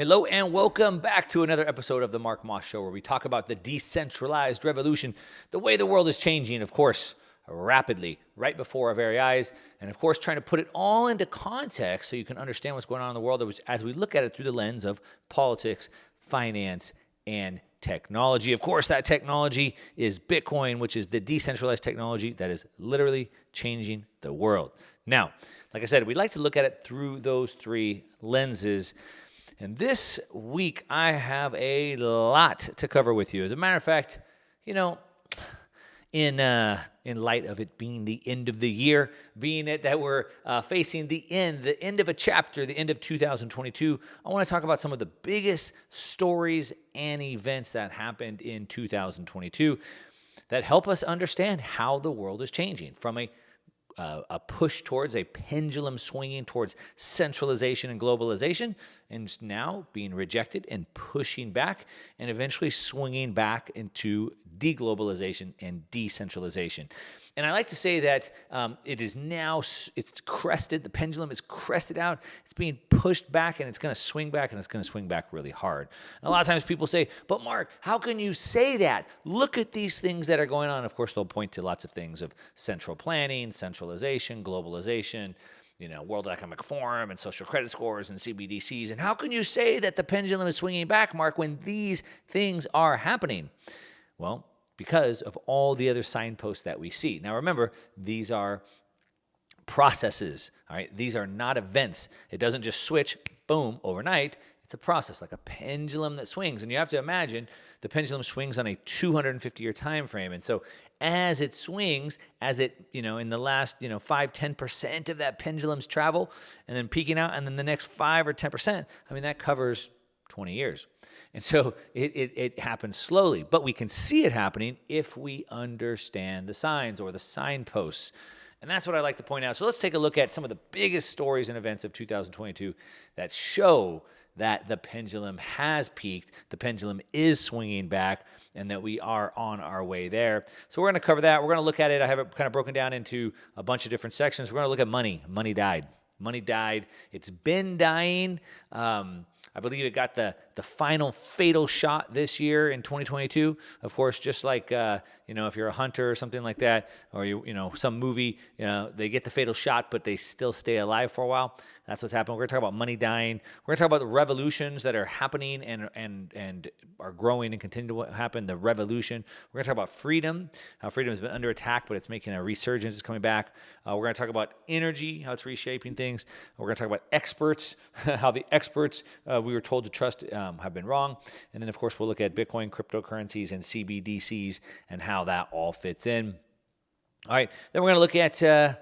Hello and welcome back to another episode of the Mark Moss Show, where we talk about the decentralized revolution, the way the world is changing, of course, rapidly, right before our very eyes, and of course, trying to put it all into context so you can understand what's going on in the world as we look at it through the lens of politics, finance, and technology. Of course, that technology is Bitcoin, which is the decentralized technology that is literally changing the world. Now, like I said, we'd like to look at it through those three lenses. And this week, I have a lot to cover with you. As a matter of fact, in light of it being the end of the year, being it that we're facing the end of a chapter, the end of 2022, I want to talk about some of the biggest stories and events that happened in 2022 that help us understand how the world is changing from a push towards a pendulum swinging towards centralization and globalization, and now being rejected and pushing back, and eventually swinging back into deglobalization and decentralization. And I like to say that it is now, it's crested, the pendulum is crested out, it's being pushed back, and it's going to swing back, and it's going to swing back really hard. And a lot of times people say, but Mark, how can you say that? Look at these things that are going on. Of course, they'll point to lots of things of central planning, centralization, globalization, World Economic Forum and social credit scores and CBDCs. And how can you say that the pendulum is swinging back, Mark, when these things are happening? Well, because of all the other signposts that we see. Now, remember, these are processes, all right? These are not events. It doesn't just switch, boom, overnight. It's a process, like a pendulum that swings. And you have to imagine the pendulum swings on a 250-year time frame. And so as it swings, in the last, 5-10% of that pendulum's travel, and then peaking out, and then the next 5 or 10%, that covers 20 years. And so it happens slowly, but we can see it happening if we understand the signs or the signposts. And that's what I like to point out. So let's take a look at some of the biggest stories and events of 2022 that show that the pendulum has peaked, the pendulum is swinging back, and that we are on our way there. So we're going to cover that. We're going to look at it. I have it kind of broken down into a bunch of different sections. We're going to look at money. Money died. Money died. It's been dying. I believe it got the final fatal shot this year in 2022. Of course, just like, if you're a hunter or something like that, or, some movie, they get the fatal shot, but they still stay alive for a while. That's what's happening. We're going to talk about money dying. We're going to talk about the revolutions that are happening and are growing and continue to happen, the revolution. We're going to talk about freedom, how freedom has been under attack, but it's making a resurgence. It's coming back. We're going to talk about energy, how it's reshaping things. We're going to talk about experts, how the experts we were told to trust have been wrong. And then, of course, we'll look at Bitcoin, cryptocurrencies, and CBDCs and how that all fits in. All right. Then we're going to look at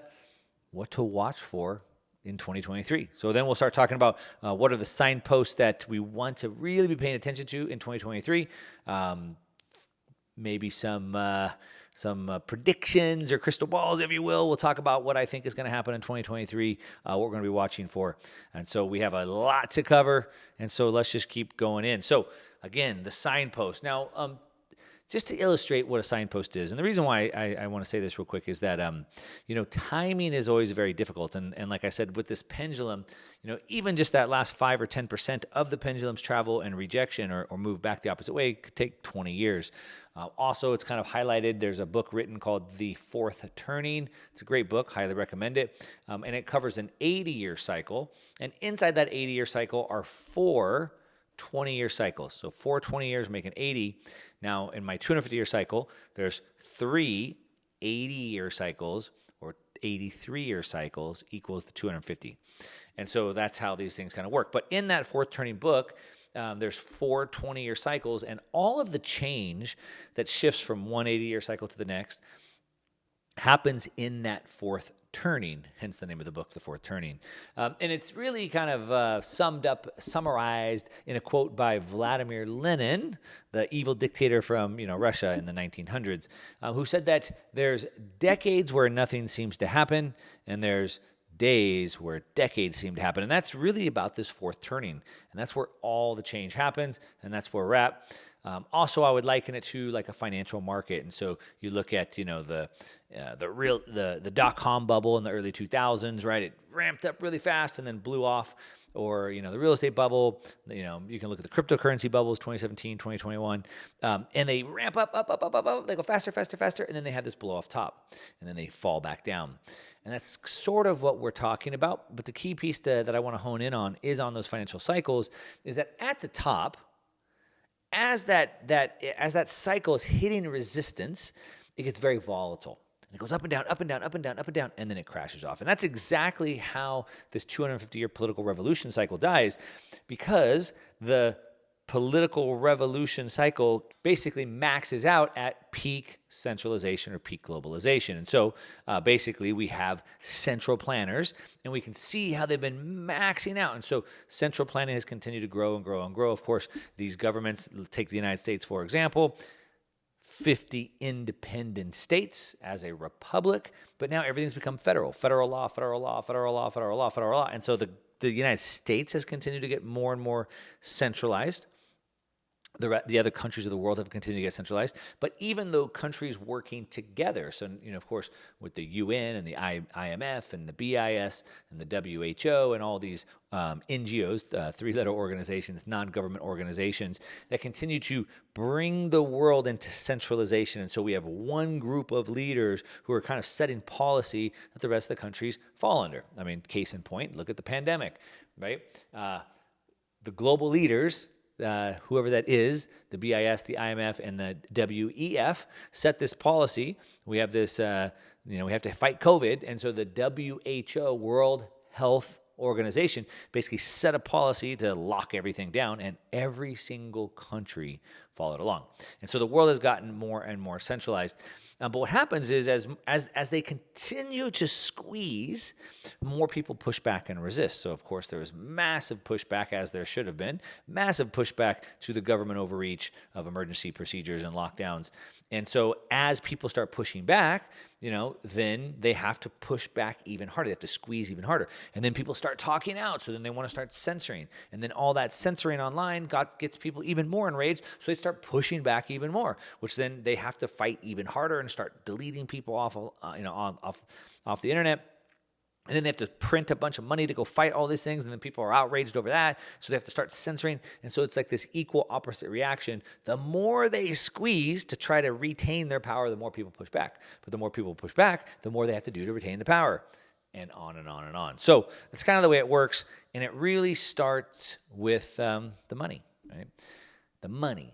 what to watch for in 2023. So then we'll start talking about what are the signposts that we want to really be paying attention to in 2023. Maybe some predictions or crystal balls, if you will. We'll talk about what I think is going to happen in 2023, what we're going to be watching for. And so we have a lot to cover, and so let's just keep going in. So again, the signpost. Now, just to illustrate what a signpost is, and the reason why I want to say this real quick is that, timing is always very difficult. And like I said, with this pendulum, even just that last 5 or 10% of the pendulum's travel and rejection or move back the opposite way could take 20 years. Also, it's kind of highlighted. There's a book written called The Fourth Turning. It's a great book. Highly recommend it. And it covers an 80-year cycle. And inside that 80-year cycle are 4 20-year cycles. So 4 20 years make an 80. Now, in my 250-year cycle, there's 3 80-year cycles, or 83-year cycles equals the 250. And so that's how these things kind of work. But in that Fourth Turning book, there's 4 20-year cycles, and all of the change that shifts from one 80-year cycle to the next happens in that fourth turning, hence the name of the book, The Fourth Turning. And it's really kind of summarized in a quote by Vladimir Lenin, the evil dictator from Russia in the 1900s, who said that there's decades where nothing seems to happen, and there's days where decades seem to happen. And that's really about this fourth turning. And that's where all the change happens, and that's where we're at. Also, I would liken it to like a financial market. And so you look at, the dot-com bubble in the early 2000s, right? It ramped up really fast and then blew off. or, the real estate bubble. You can look at the cryptocurrency bubbles, 2017, 2021, and they ramp up. They go faster, faster, faster, and then they have this blow off top, and then they fall back down. And that's sort of what we're talking about. But the key piece that I want to hone in on is on those financial cycles, is that at the top, as that cycle is hitting resistance, it gets very volatile. And it goes up and down, up and down, up and down, up and down, and then it crashes off. And that's exactly how this 250-year political revolution cycle dies, because the political revolution cycle basically maxes out at peak centralization or peak globalization. And so basically we have central planners, and we can see how they've been maxing out. And so central planning has continued to grow and grow and grow. Of course, these governments, take the United States, for example, 50 independent states as a republic, but now everything's become federal. Federal law, federal law, federal law, federal law, federal law. And so the United States has continued to get more and more centralized. The other countries of the world have continued to get centralized. But even though countries working together, so, of course, with the UN and the IMF and the BIS and the WHO and all these NGOs, three-letter organizations, non-government organizations, that continue to bring the world into centralization. And so we have one group of leaders who are kind of setting policy that the rest of the countries fall under. I mean, case in point, look at the pandemic, right? The global leaders, whoever that is, the BIS, the IMF, and the WEF, set this policy. We have this, we have to fight COVID. And so the WHO, World Health Organization, basically set a policy to lock everything down, and every single country followed along. And so the world has gotten more and more centralized. But what happens is, as they continue to squeeze, more people push back and resist. So, of course, there was massive pushback, as there should have been, massive pushback to the government overreach of emergency procedures and lockdowns. And so as people start pushing back, then they have to push back even harder. They have to squeeze even harder. And then people start talking out. So then they want to start censoring. And then all that censoring online gets people even more enraged. So they start pushing back even more, which then they have to fight even harder and start deleting people off the internet. And then they have to print a bunch of money to go fight all these things, and then people are outraged over that, so they have to start censoring. And so it's like this equal opposite reaction. The more they squeeze to try to retain their power, the more people push back. But the more people push back, the more they have to do to retain the power, and on and on and on. So that's kind of the way it works, and it really starts with the money, right? The money.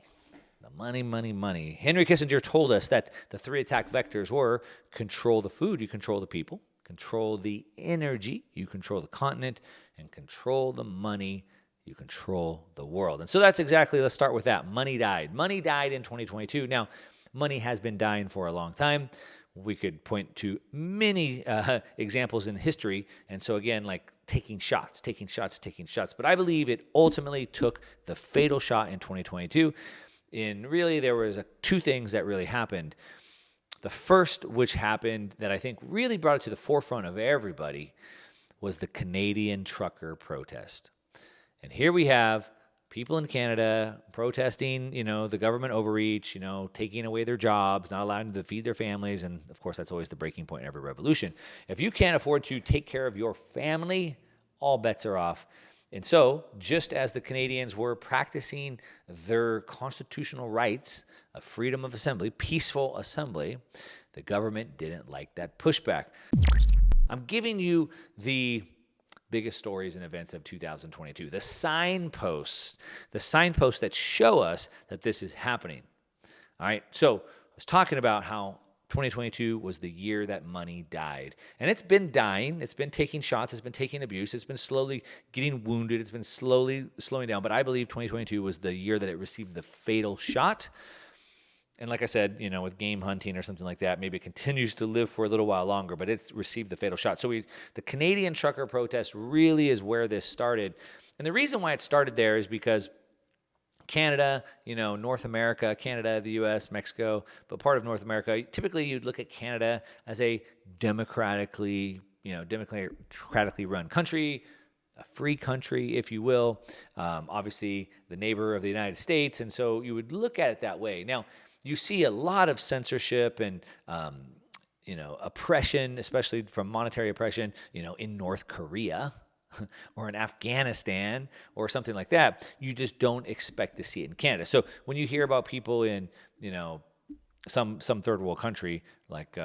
Money. Henry Kissinger told us that the 3 attack vectors were: control the food, you control the people; control the energy, you control the continent; and control the money, you control the world. And so that's exactly, let's start with that. Money died. Money died in 2022. Now, money has been dying for a long time. We could point to many examples in history. And so again, like taking shots. But I believe it ultimately took the fatal shot in 2022. And really, there was 2 things that really happened. The first, which happened, that I think really brought it to the forefront of everybody, was the Canadian trucker protest. And here we have people in Canada protesting, the government overreach, taking away their jobs, not allowing them to feed their families. And of course, that's always the breaking point in every revolution. If you can't afford to take care of your family, all bets are off. And so, just as the Canadians were practicing their constitutional rights of freedom of assembly, peaceful assembly, the government didn't like that pushback. I'm giving you the biggest stories and events of 2022, the signposts that show us that this is happening. All right, so I was talking about how 2022 was the year that money died. And it's been dying. It's been taking shots. It's been taking abuse. It's been slowly getting wounded. It's been slowly slowing down. But I believe 2022 was the year that it received the fatal shot. And like I said, with game hunting or something like that, maybe it continues to live for a little while longer, but it's received the fatal shot. So the Canadian trucker protest really is where this started. And the reason why it started there is because Canada, North America, Canada, the U.S., Mexico, but part of North America, typically you'd look at Canada as a democratically run country, a free country, if you will, obviously the neighbor of the United States, and so you would look at it that way. Now, you see a lot of censorship and oppression, especially from monetary oppression, in North Korea. or in Afghanistan or something like that, you just don't expect to see it in Canada. So when you hear about people in, some third world country like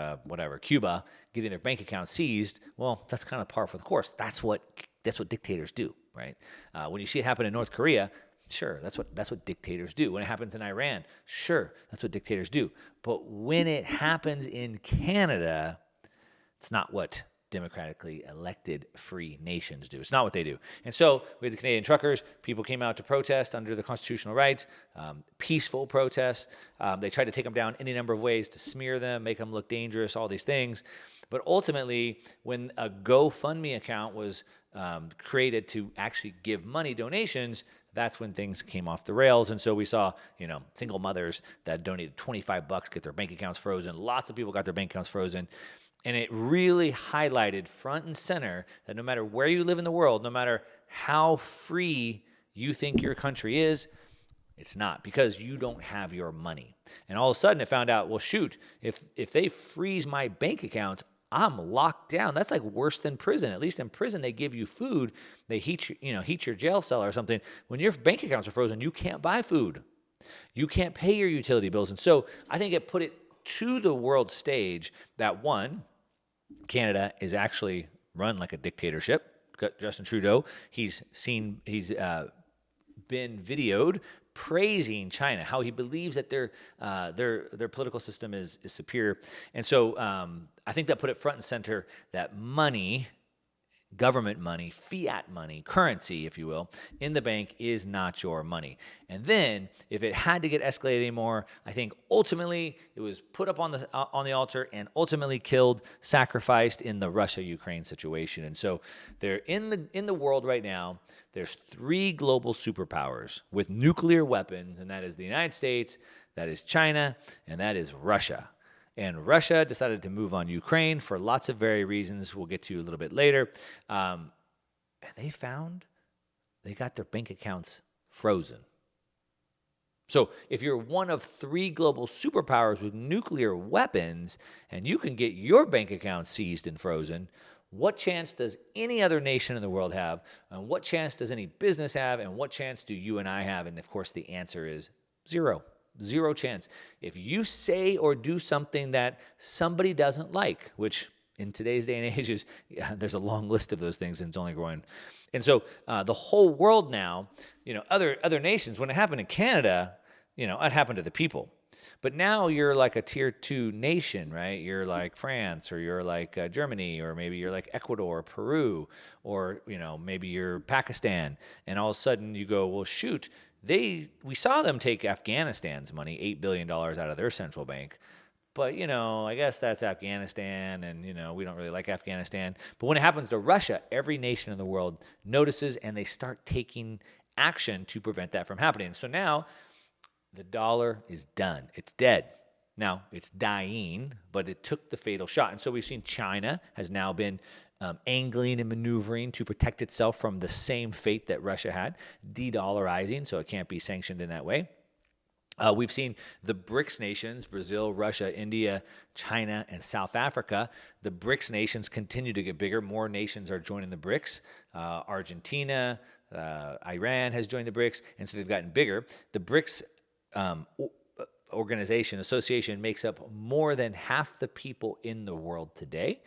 Cuba, getting their bank account seized, well, that's kind of par for the course. That's what dictators do, right? When you see it happen in North Korea, sure, that's what dictators do. When it happens in Iran, sure, that's what dictators do. But when it happens in Canada, it's not what democratically elected free nations do. It's not what they do. And so we had the Canadian truckers. People came out to protest under the constitutional rights, peaceful protests. They tried to take them down any number of ways to smear them, make them look dangerous, all these things. But ultimately, when a GoFundMe account was created to actually give money donations, that's when things came off the rails. And so we saw, single mothers that donated $25 get their bank accounts frozen. Lots of people got their bank accounts frozen. And it really highlighted front and center that no matter where you live in the world, no matter how free you think your country is, it's not, because you don't have your money. And all of a sudden it found out, well, shoot, if they freeze my bank accounts, I'm locked down. That's like worse than prison. At least in prison, they give you food. They heat your jail cell or something. When your bank accounts are frozen, you can't buy food. You can't pay your utility bills. And so I think it put it to the world stage that, one, Canada is actually run like a dictatorship. Justin Trudeau, he's been videoed praising China, how he believes that their political system is superior. And so I think that put it front and center that money, government money, fiat money, currency, if you will, in the bank is not your money. And then if it had to get escalated anymore, I think ultimately it was put up on the altar and ultimately killed, sacrificed in the Russia-Ukraine situation. And so they're in the world right now, there's 3 global superpowers with nuclear weapons, and that is the United States, that is China, and that is Russia. And Russia decided to move on Ukraine for lots of very reasons we'll get to a little bit later. And they got their bank accounts frozen. So if you're one of 3 global superpowers with nuclear weapons and you can get your bank account seized and frozen, what chance does any other nation in the world have? And what chance does any business have? And what chance do you and I have? And of course, the answer is 0. 0 chance. If you say or do something that somebody doesn't like, which in today's day and age there's a long list of those things and it's only growing. And so the whole world now, other nations, when it happened in Canada, it happened to the people. But now you're like a tier 2 nation, right? You're like France, or you're like Germany, or maybe you're like Ecuador, or Peru, or maybe you're Pakistan. And all of a sudden you go, well, shoot, we saw them take Afghanistan's money, $8 billion out of their central bank. But, I guess that's Afghanistan, and, we don't really like Afghanistan. But when it happens to Russia, every nation in the world notices, and they start taking action to prevent that from happening. So now the dollar is done. It's dead. Now, it's dying, but it took the fatal shot. And so we've seen China has now been angling and maneuvering to protect itself from the same fate that Russia had, de-dollarizing, so it can't be sanctioned in that way. We've seen the BRICS nations, Brazil, Russia, India, China, and South Africa. The BRICS nations continue to get bigger. More nations are joining the BRICS. Argentina, Iran has joined the BRICS, and so they've gotten bigger. The BRICS association makes up more than half the people in the world today.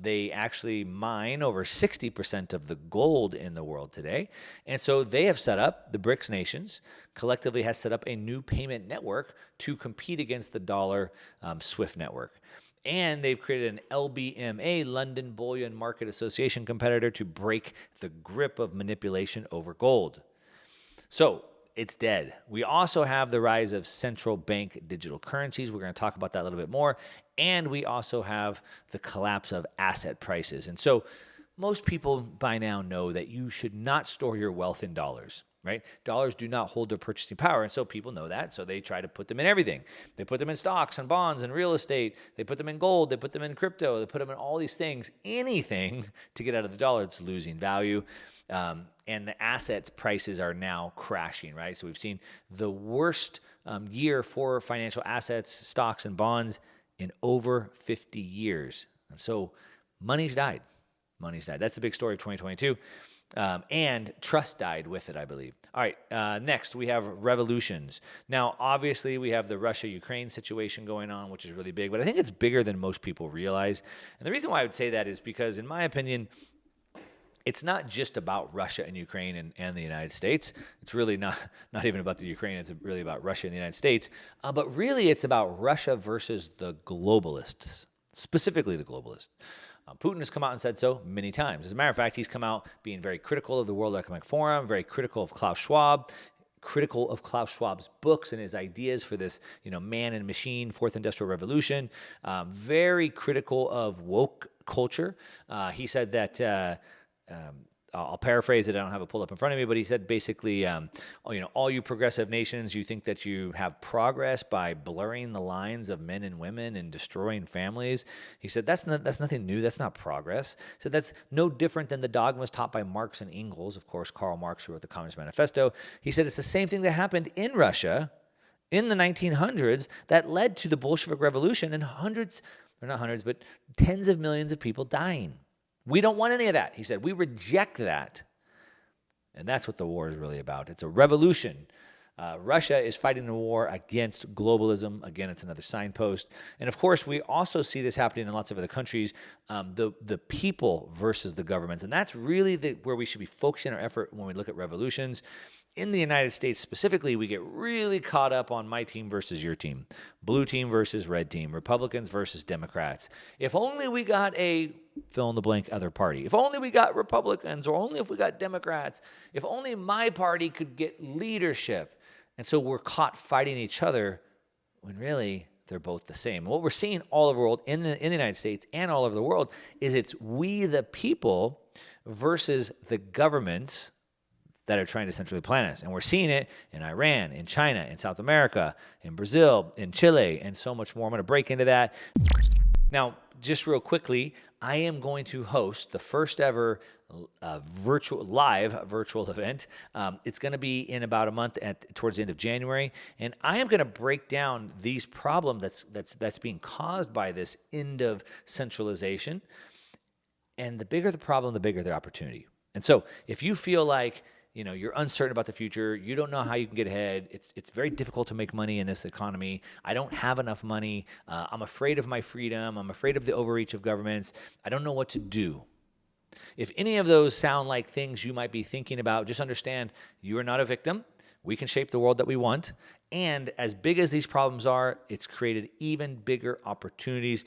They actually mine over 60% of the gold in the world today. And so they have set up, the BRICS nations collectively has set up a new payment network to compete against the dollar SWIFT network. And they've created an LBMA, London Bullion Market Association competitor, to break the grip of manipulation over gold. So it's dead. We also have the rise of central bank digital currencies. We're going to talk about that a little bit more. And we also have the collapse of asset prices. And so most people by now know that you should not store your wealth in dollars, right? Dollars do not hold their purchasing power. And so people know that. So they try to put them in everything. They put them in stocks and bonds and real estate. They put them in gold. They put them in crypto. They put them in all these things, anything to get out of the dollar that's losing value. And the assets prices are now crashing, right? So we've seen the worst year for financial assets, stocks, and bonds in over 50 years. And so money's died. Money's died. That's the big story of 2022. And trust died with it, I believe. All right, next we have revolutions. Now, obviously, we have the Russia-Ukraine situation going on, which is really big, but I think it's bigger than most people realize. And the reason why I would say that is because, in my opinion, it's not just about Russia and Ukraine and the United States. It's really not even about the Ukraine. It's really about Russia and the United States. But really, it's about Russia versus the globalists, specifically the globalists. Putin has come out and said so many times. As a matter of fact, he's come out being very critical of the World Economic Forum, very critical of Klaus Schwab, critical of Klaus Schwab's books and his ideas for this, man and machine, fourth industrial revolution, very critical of woke culture. He said that, I'll paraphrase it. I don't have it pulled up in front of me, but he said basically, all you progressive nations, you think that you have progress by blurring the lines of men and women and destroying families. He said that's nothing new. That's not progress. So that's no different than the dogmas taught by Marx and Engels. Of course, Karl Marx, who wrote the Communist Manifesto. He said it's the same thing that happened in Russia in the 1900s that led to the Bolshevik Revolution and tens of millions of people dying. We don't want any of that. He said, we reject that. And that's what the war is really about. It's a revolution. Russia is fighting a war against globalism. Again, it's another signpost. And of course, we also see this happening in lots of other countries, the people versus the governments. And that's really where we should be focusing our effort when we look at revolutions. In the United States specifically, we get really caught up on my team versus your team, blue team versus red team, Republicans versus Democrats. If only we got a fill-in-the-blank other party. If only we got Republicans, or only if we got Democrats. If only my party could get leadership. And so we're caught fighting each other when really they're both the same. What we're seeing all over the world, in the United States and all over the world, is it's we the people versus the governments that are trying to centrally plan us. And we're seeing it in Iran, in China, in South America, in Brazil, in Chile, and so much more. I'm going to break into that. Now, just real quickly, I am going to host the first ever live virtual event. It's going to be in about a month towards the end of January, and I am going to break down these problems that's being caused by this end of centralization. And the bigger the problem, the bigger the opportunity. And so, if you feel like you're uncertain about the future, you don't know how you can get ahead, it's very difficult to make money in this economy, I don't have enough money, I'm afraid of my freedom, I'm afraid of the overreach of governments, I don't know what to do. If any of those sound like things you might be thinking about, just understand you are not a victim. We can shape the world that we want. And as big as these problems are, it's created even bigger opportunities.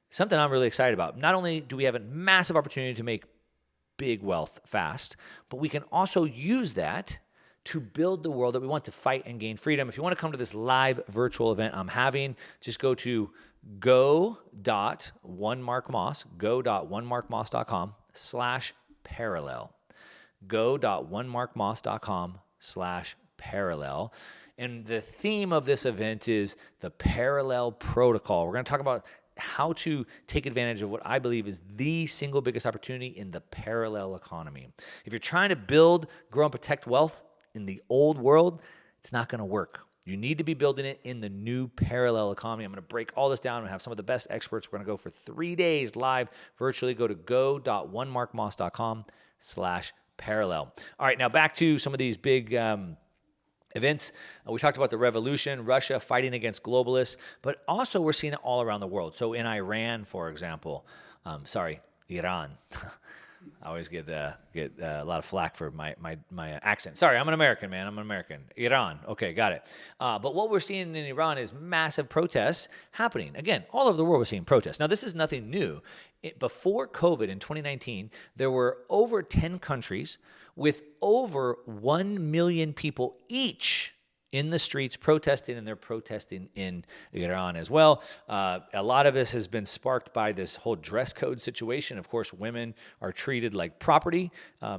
Something I'm really excited about. Not only do we have a massive opportunity to make big wealth fast, but we can also use that to build the world that we want, to fight and gain freedom. If you want to come to this live virtual event I'm having, just go to go.onemarkmoss.com/parallel. go.onemarkmoss.com/parallel. And the theme of this event is the parallel protocol. We're going to talk about how to take advantage of what I believe is the single biggest opportunity in the parallel economy. If you're trying to build, grow, and protect wealth in the old world, it's not going to work. You need to be building it in the new parallel economy. I'm going to break all this down and have some of the best experts. We're going to go for 3 days live virtually. Go to go.onemarkmoss.com/parallel. All right, now back to some of these big events. We talked about the revolution, Russia fighting against globalists, but also we're seeing it all around the world. So in Iran, for example, Iran. I always get a lot of flack for my accent. Sorry, I'm an American, man. I'm an American. Iran. Okay, got it. But what we're seeing in Iran is massive protests happening. Again, all over the world we're seeing protests. Now, this is nothing new. Before COVID in 2019, there were over 10 countries with over 1 million people each in the streets protesting, and they're protesting in Iran as well. A lot of this has been sparked by this whole dress code situation. Of course, women are treated like property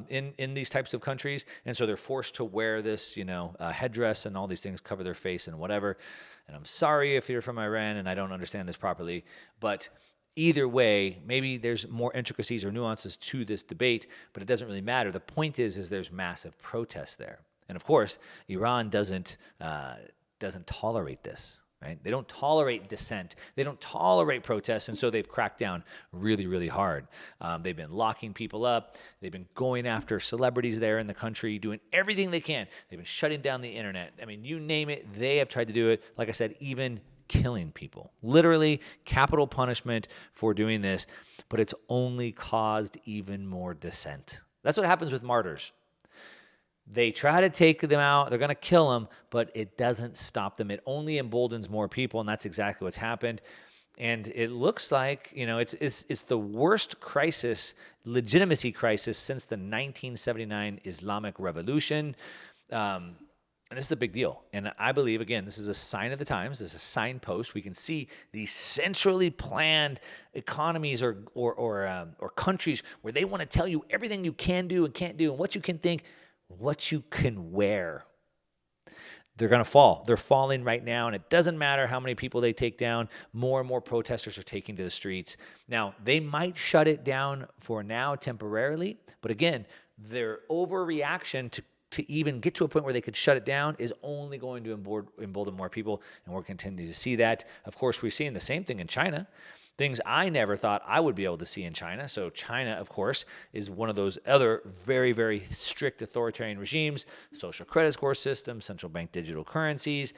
in these types of countries, and so they're forced to wear this, headdress and all these things, cover their face and whatever. And I'm sorry if you're from Iran and I don't understand this properly, but either way, maybe there's more intricacies or nuances to this debate, but it doesn't really matter. The point is there's massive protests there. And of course, Iran doesn't tolerate this, right? They don't tolerate dissent. They don't tolerate protests, and so they've cracked down really, really hard. They've been locking people up. They've been going after celebrities there in the country, doing everything they can. They've been shutting down the internet. I mean, you name it, they have tried to do it. Like I said, even killing people. Literally capital punishment for doing this, but it's only caused even more dissent. That's what happens with martyrs. They try to take them out. They're going to kill them, but it doesn't stop them. It only emboldens more people, and that's exactly what's happened. And it looks like, it's the worst crisis, legitimacy crisis, since the 1979 Islamic Revolution. And this is a big deal. And I believe, again, this is a sign of the times. This is a signpost. We can see these centrally planned economies or countries where they want to tell you everything you can do and can't do and what you can think, what you can wear. They're going to fall. They're falling right now, and it doesn't matter how many people they take down. More and more protesters are taking to the streets. Now, they might shut it down for now temporarily, but again, their overreaction to even get to a point where they could shut it down is only going to embolden more people, and we're continuing to see that. Of course, we're seeing the same thing in China. Things I never thought I would be able to see in China. So China, of course, is one of those other very, very strict authoritarian regimes, social credit score system, central bank digital currencies,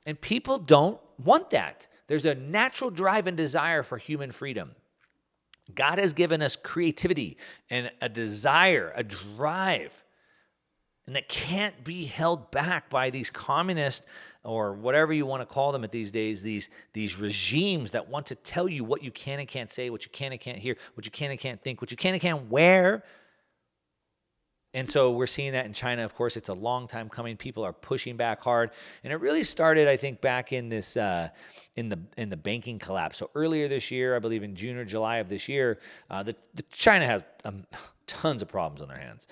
and people don't want that. There's a natural drive and desire for human freedom. God has given us creativity and a desire, a drive, and that can't be held back by these communist or whatever you want to call them at these days, these regimes that want to tell you what you can and can't say, what you can and can't hear, what you can and can't think, what you can and can't wear. And so we're seeing that in China. Of course, it's a long time coming. People are pushing back hard, and it really started, I think, back in this in the banking collapse. So earlier this year, I believe in June or July of this year, the China has tons of problems on their hands.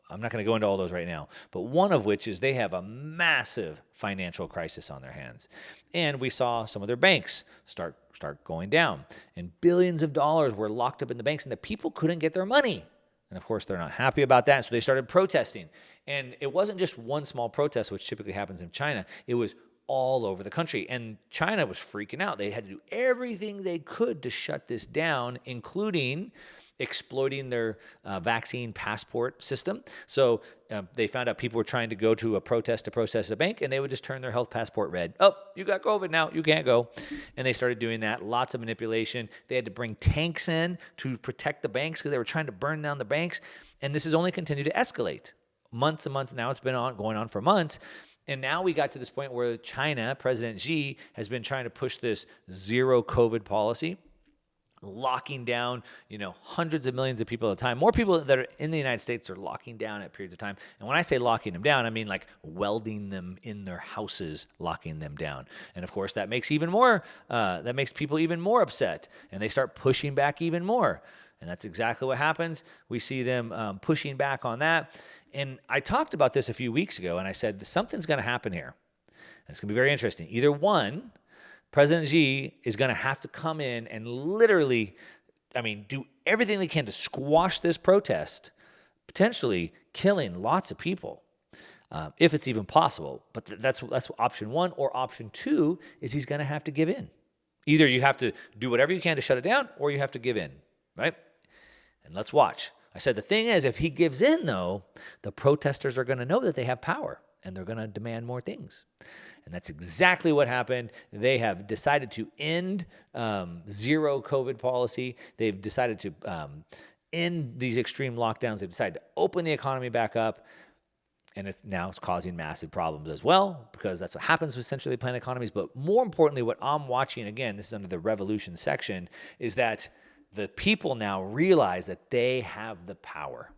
I'm not going to go into all those right now, but one of which is they have a massive financial crisis on their hands, and we saw some of their banks start going down, and billions of dollars were locked up in the banks, and the people couldn't get their money. And of course, they're not happy about that, so they started protesting. And it wasn't just one small protest, which typically happens in China. It was all over the country. And China was freaking out. They had to do everything they could to shut this down, including exploiting their vaccine passport system. So they found out people were trying to go to a protest to process a bank, and they would just turn their health passport red. Oh, you got COVID now, you can't go. And they started doing that. Lots of manipulation. They had to bring tanks in to protect the banks because they were trying to burn down the banks. And this has only continued to escalate. Months and months now. It's been going on for months. And now we got to this point where China, President Xi, has been trying to push this zero COVID policy, locking down, hundreds of millions of people at a time. More people that are in the United States are locking down at periods of time. And when I say locking them down, I mean like welding them in their houses, locking them down. And of course, that makes people even more upset, and they start pushing back even more. And that's exactly what happens. We see them pushing back on that. And I talked about this a few weeks ago, and I said something's going to happen here. And it's going to be very interesting. Either one, President Xi is going to have to come in and literally, do everything they can to squash this protest, potentially killing lots of people, if it's even possible. But that's option one. Or option two is he's going to have to give in. Either you have to do whatever you can to shut it down, or you have to give in, right? And let's watch. I said the thing is, if he gives in, though, the protesters are going to know that they have power, and they're going to demand more things. And that's exactly what happened. They have decided to end zero COVID policy. They've decided to end these extreme lockdowns. They've decided to open the economy back up. And it's causing massive problems as well, because that's what happens with centrally planned economies. But more importantly, what I'm watching, again, this is under the revolution section, is that the people now realize that they have the power.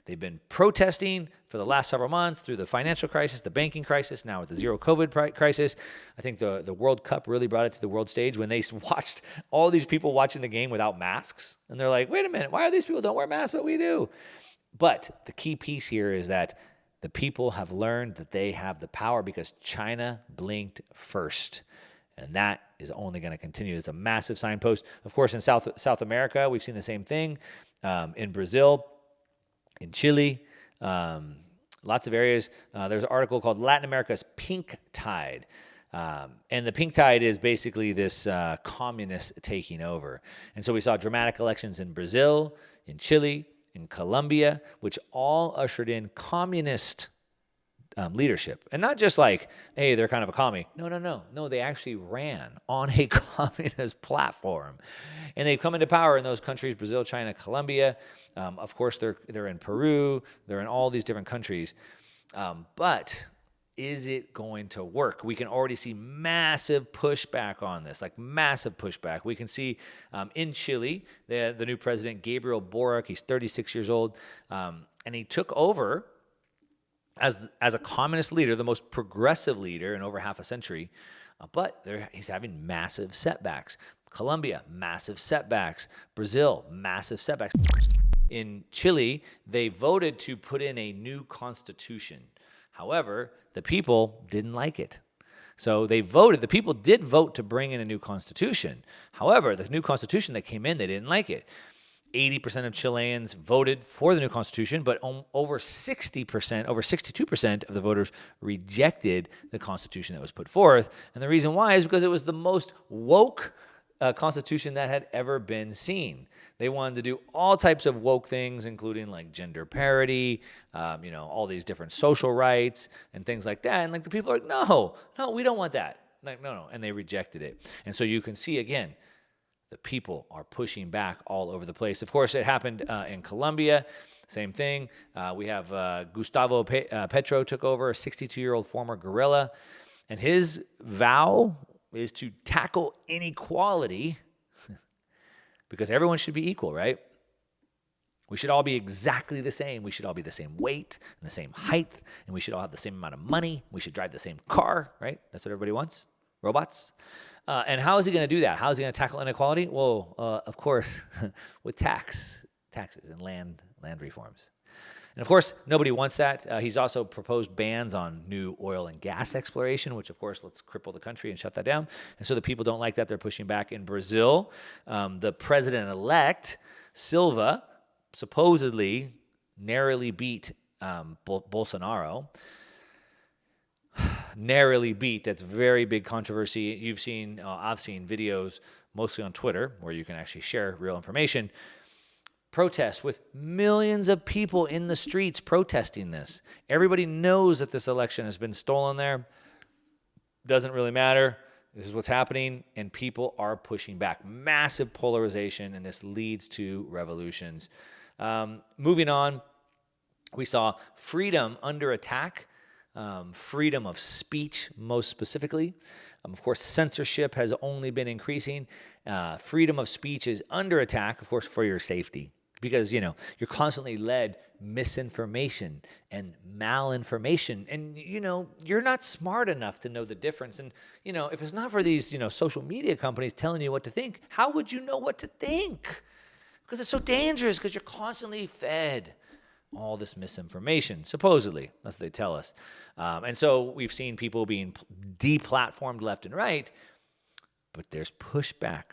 They've been protesting for the last several months through the financial crisis, the banking crisis, now with the zero COVID crisis. I think the World Cup really brought it to the world stage when they watched all these people watching the game without masks. And they're like, wait a minute, why are these people don't wear masks, but we do? But the key piece here is that the people have learned that they have the power because China blinked first. And that is only going to continue. It's a massive signpost. Of course, in South America, we've seen the same thing. In Brazil, in Chile, lots of areas. There's an article called Latin America's Pink Tide. And the pink tide is basically this communist taking over. And so we saw dramatic elections in Brazil, in Chile, in Colombia, which all ushered in communist leadership. And not just like, hey, they're kind of a commie. No, they actually ran on a communist platform. And they've come into power in those countries, Brazil, China, Colombia. Of course, they're in Peru. They're in all these different countries. But is it going to work? We can already see massive pushback on this, like massive pushback. We can see in Chile, the new president, Gabriel Boric, he's 36 years old, and he took over as a communist leader, the most progressive leader in over half a century, but he's having massive setbacks. Colombia, massive setbacks. Brazil, massive setbacks. In Chile, they voted to put in a new constitution. However, the people didn't like it. So the people did vote to bring in a new constitution. However, the new constitution that came in, they didn't like it. 80% of Chileans voted for the new constitution, but over 60%, over 62% of the voters rejected the constitution that was put forth. And the reason why is because it was the most woke constitution that had ever been seen. They wanted to do all types of woke things, including like gender parity, all these different social rights and things like that. And like the people are like, no, we don't want that. Like, no. And they rejected it. And so you can see again, the people are pushing back all over the place. Of course, it happened in Colombia. Same thing. We have Gustavo Petro took over, a 62-year-old former guerrilla. And his vow is to tackle inequality because everyone should be equal, right? We should all be exactly the same. We should all be the same weight and the same height, and we should all have the same amount of money. We should drive the same car, right? That's what everybody wants. Robots. And how is he going to do that? How is he going to tackle inequality? Well, of course, with taxes and land reforms. And of course, nobody wants that. He's also proposed bans on new oil and gas exploration, which of course, let's cripple the country and shut that down. And so the people don't like that. They're pushing back. In Brazil, the president-elect, Silva, supposedly narrowly beat Bolsonaro. Narrowly beat. That's very big controversy. I've seen videos mostly on Twitter where you can actually share real information. Protests with millions of people in the streets protesting this. Everybody knows that this election has been stolen there. Doesn't really matter. This is what's happening, and people are pushing back. Massive polarization, and this leads to revolutions. Moving on, we saw freedom under attack. Freedom of speech, most specifically. Of course, censorship has only been increasing. Freedom of speech is under attack, of course, for your safety. Because, you're constantly led misinformation and malinformation. And, you're not smart enough to know the difference. And, if it's not for these, social media companies telling you what to think, how would you know what to think? Because it's so dangerous because you're constantly fed all this misinformation, supposedly. That's what they tell us. And so we've seen people being deplatformed left and right, but there's pushback.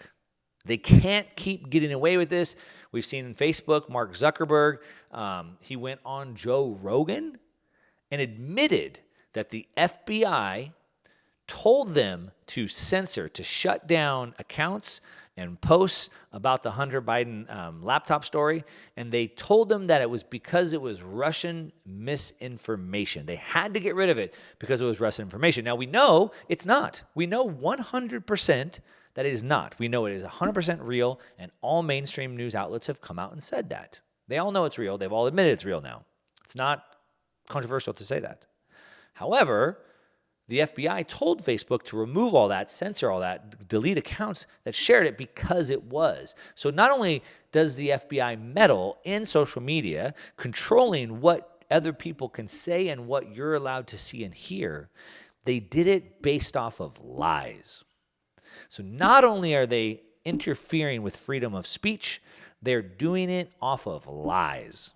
They can't keep getting away with this. We've seen in Facebook, Mark Zuckerberg, he went on Joe Rogan and admitted that the FBI told them to censor, to shut down accounts and posts about the Hunter Biden laptop story, and they told them that it was because it was Russian misinformation. They had to get rid of it because it was Russian information. Now, we know it's not. We know 100% that it is not. We know it is 100% real, and all mainstream news outlets have come out and said that. They all know it's real. They've all admitted it's real now. It's not controversial to say that. However, the FBI told Facebook to remove all that, censor all that, delete accounts that shared it because it was. So not only does the FBI meddle in social media, controlling what other people can say and what you're allowed to see and hear, they did it based off of lies. So not only are they interfering with freedom of speech, they're doing it off of lies.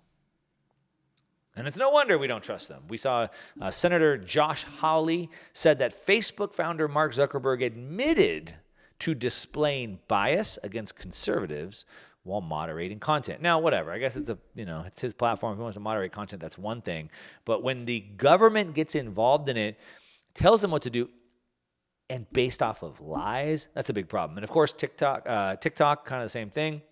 And it's no wonder we don't trust them. We saw Senator Josh Hawley said that Facebook founder Mark Zuckerberg admitted to displaying bias against conservatives while moderating content. Now, whatever. I guess it's his platform. If he wants to moderate content, that's one thing. But when the government gets involved in it, tells them what to do, and based off of lies, that's a big problem. And of course, TikTok, kind of the same thing.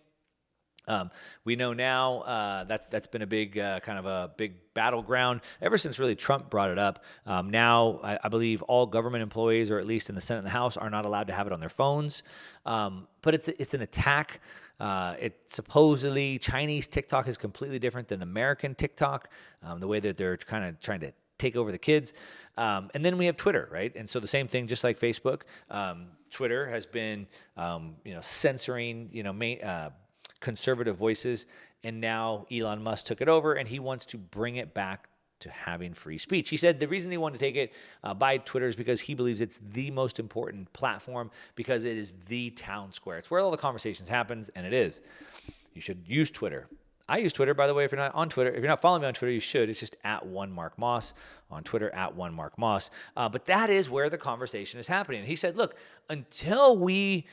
We know now that's been a big kind of a big battleground ever since really Trump brought it up. Now I believe all government employees, or at least in the Senate and the House, are not allowed to have it on their phones. But it's an attack. It supposedly Chinese TikTok is completely different than American TikTok. The way that they're kind of trying to take over the kids. And then we have Twitter, right? And so the same thing, just like Facebook, Twitter has been, censoring, conservative voices, and now Elon Musk took it over, and he wants to bring it back to having free speech. He said the reason he wanted to take it by Twitter is because he believes it's the most important platform, because it is the town square. It's where all the conversations happens, and it is. You should use Twitter. I use Twitter, by the way. If you're not on Twitter, if you're not following me on Twitter, you should. It's just @1MarkMoss on Twitter, @1MarkMoss. But that is where the conversation is happening. And he said, look, until we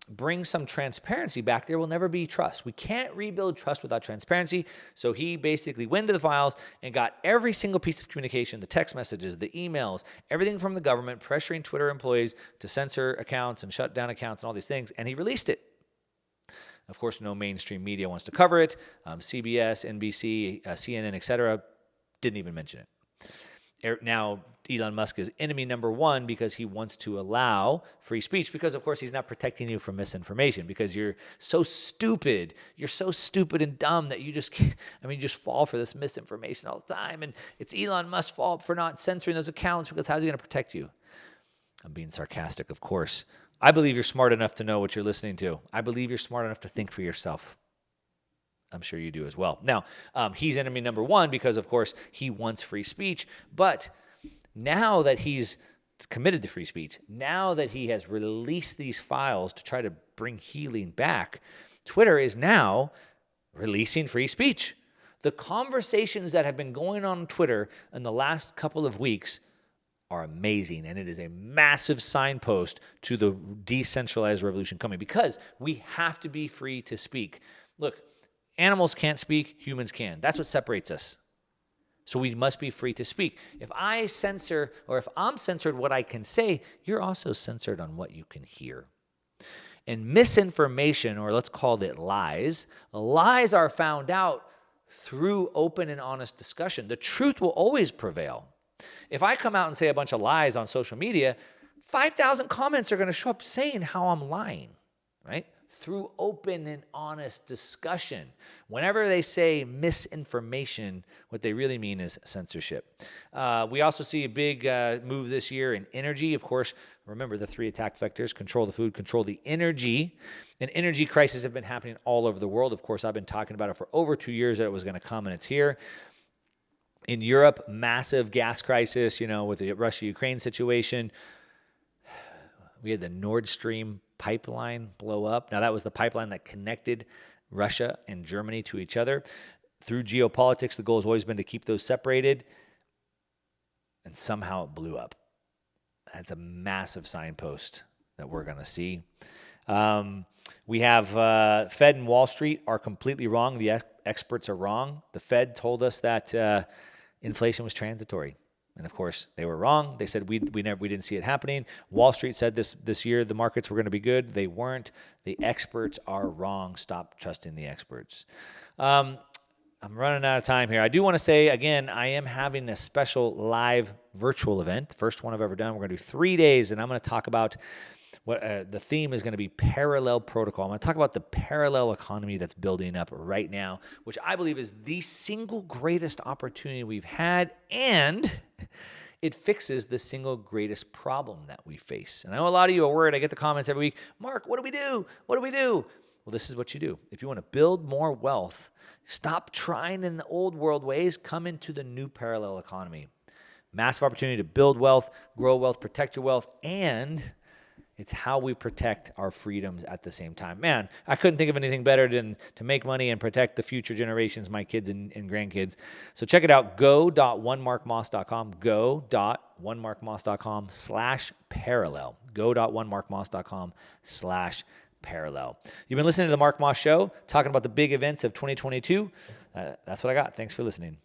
bring some transparency back, there will never be trust. We can't rebuild trust without transparency. So he basically went to the files and got every single piece of communication, the text messages, the emails, everything from the government pressuring Twitter employees to censor accounts and shut down accounts and all these things, and he released it. Of course, no mainstream media wants to cover it. CBS, NBC, CNN, etc. didn't even mention it. Now, Elon Musk is enemy number one because he wants to allow free speech, because, of course, he's not protecting you from misinformation, because you're so stupid. You're so stupid and dumb that you just fall for this misinformation all the time. And it's Elon Musk's fault for not censoring those accounts, because how's he going to protect you? I'm being sarcastic, of course. I believe you're smart enough to know what you're listening to. I believe you're smart enough to think for yourself. I'm sure you do as well. Now, he's enemy number one because, of course, he wants free speech. But now that he's committed to free speech, now that he has released these files to try to bring healing back, Twitter is now releasing free speech. The conversations that have been going on Twitter in the last couple of weeks are amazing, and it is a massive signpost to the decentralized revolution coming, because we have to be free to speak. Look, animals can't speak, humans can. That's what separates us. So we must be free to speak. If I censor, or if I'm censored what I can say, you're also censored on what you can hear. And misinformation, or let's call it lies are found out through open and honest discussion. The truth will always prevail. If I come out and say a bunch of lies on social media, 5,000 comments are going to show up saying how I'm lying, right? Through open and honest discussion. Whenever they say misinformation, what they really mean is censorship. We also see a big move this year in energy. Of course, remember the 3 attack vectors: control the food, control the energy. And energy crises have been happening all over the world. Of course, I've been talking about it for over 2 years that it was going to come, and it's here. In Europe, massive gas crisis, with the Russia-Ukraine situation. We had the Nord Stream pipeline blow up. Now, that was the pipeline that connected Russia and Germany to each other. Through geopolitics, the goal has always been to keep those separated, and somehow it blew up. That's a massive signpost that we're going to see. We have Fed and Wall Street are completely wrong. The experts are wrong. The Fed told us that inflation was transitory. And of course, they were wrong. They said we didn't see it happening. Wall Street said this year the markets were going to be good. They weren't. The experts are wrong. Stop trusting the experts. I'm running out of time here. I do want to say, again, I am having a special live virtual event, the first one I've ever done. We're going to do 3 days, and I'm going to talk about what the theme is going to be: parallel protocol. I'm going to talk about the parallel economy that's building up right now, which I believe is the single greatest opportunity we've had, and it fixes the single greatest problem that we face. And I know a lot of you are worried. I get the comments every week: Mark, what do we do? What do we do? Well, this is what you do. If you want to build more wealth, stop trying in the old world ways, come into the new parallel economy. Massive opportunity to build wealth, grow wealth, protect your wealth, and it's how we protect our freedoms at the same time. Man, I couldn't think of anything better than to make money and protect the future generations, my kids and grandkids. So check it out, go.onemarkmoss.com, go.onemarkmoss.com/parallel, go.onemarkmoss.com/parallel. You've been listening to The Mark Moss Show, talking about the big events of 2022. That's what I got. Thanks for listening.